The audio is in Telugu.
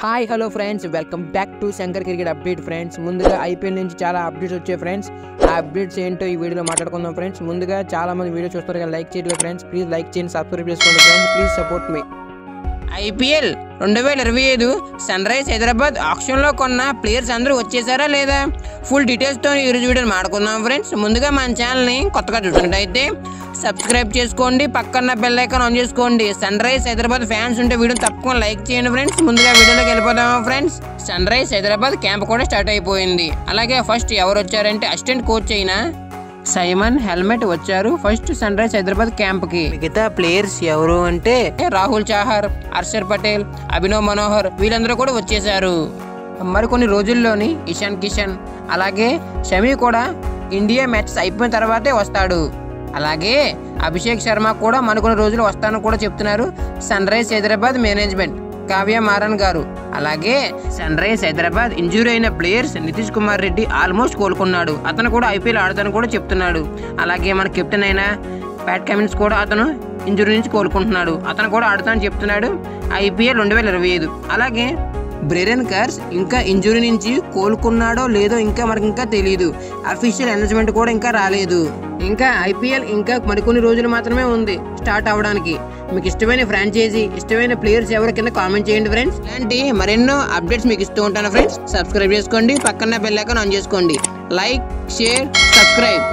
Hi hello friends, welcome back to Shankar cricket update friends. ముందుగా ఐపీఎల్ నుంచి చాలా అప్డేట్స్ వచ్చాయి ఫ్రెండ్స్. ఆ అప్డేట్స్ ఏంటో ఈ వీడియోలో మాట్లాడుకుందాం ఫ్రెండ్స్. ముందుగా చాలా మంది వీడియో చూస్తారు కదా, లైక్ చేయండి ఫ్రెండ్స్. ప్లీజ్ లైక్ చేయండి, సబ్స్క్రైబ్ చేసుకోండి friends. Please support me. IPL 2025 sun rise Hyderabad ఆక్షన్లో కొన్న ప్లేయర్స్ అందరూ వచ్చేసారా లేదా, ఫుల్ డీటెయిల్స్తో ఈరోజు వీడియోని మాట్లాడుకుందాం ఫ్రెండ్స్. ముందుగా మన ఛానల్ని కొత్తగా చూసినట్టయితే సబ్స్క్రైబ్ చేసుకోండి, పక్కన బెల్ ఐకాన్ ఆన్ చేసుకోండి. సన్ రైజ్ హైదరాబాద్ ఫ్యాన్స్ ఉంటే వీడియోని తప్పకుండా లైక్ చేయండి ఫ్రెండ్స్. ముందుగా వీడియోలోకి వెళ్ళిపోదామా friends. Sun rise Hyderabad camp కూడా స్టార్ట్ అయిపోయింది. అలాగే ఫస్ట్ ఎవరు వచ్చారంటే అసిస్టెంట్ కోచ్ అయిన సైమన్ హెల్మెట్ వచ్చారు first sun rise Hyderabad camp కి. మిగతా ప్లేయర్స్ ఎవరు అంటే రాహుల్ చాహర్, హర్షర్ పటేల్, అభినవ్ మనోహర్ వీళ్ళందరూ కూడా వచ్చేసారు. మరికొన్ని రోజుల్లోని ఇషాన్ కిషన్ అలాగే షమి కూడా ఇండియా మ్యాచెస్ అయిపోయిన తర్వాతే వస్తాడు. అలాగే అభిషేక్ శర్మ కూడా మరికొన్ని రోజులు వస్తానని కూడా చెప్తున్నారు sun rise Hyderabad management, Kavya Maran garu. అలాగే సన్ రైజ్ హైదరాబాద్ ఇంజూరీ అయిన ప్లేయర్స్ నితీష్ కుమార్ రెడ్డి ఆల్మోస్ట్ కోలుకున్నాడు, అతను కూడా ఐపీఎల్ ఆడతాను కూడా చెప్తున్నాడు. అలాగే మన కెప్టెన్ అయిన ప్యాట్ కమిన్స్ కూడా అతను ఇంజూరీ నుంచి కోలుకుంటున్నాడు, అతను కూడా ఆడతానని చెప్తున్నాడు ఐపీఎల్ 2025. అలాగే బ్రెరెన్ కార్స్ ఇంకా ఇంజూరీ నుంచి కోలుకున్నాడో లేదో ఇంకా మనకి ఇంకా తెలియదు, అఫీషియల్ అనౌన్స్మెంట్ కూడా ఇంకా రాలేదు. ఇంకా ఐపీఎల్ ఇంకా మరికొన్ని రోజులు మాత్రమే ఉంది స్టార్ట్ అవ్వడానికి. మీకు ఇష్టమైన ఫ్రాంచైజీ, ఇష్టమైన ప్లేయర్స్ ఎవరు కింద కామెంట్ చేయండి ఫ్రెండ్స్. ఇలాంటి మరెన్నో అప్డేట్స్ మీకు ఇస్తూ ఉంటాను ఫ్రెండ్స్. సబ్స్క్రైబ్ చేసుకోండి, పక్కన బెల్ ఐకాన్ ఆన్ చేసుకోండి. Like, share, subscribe.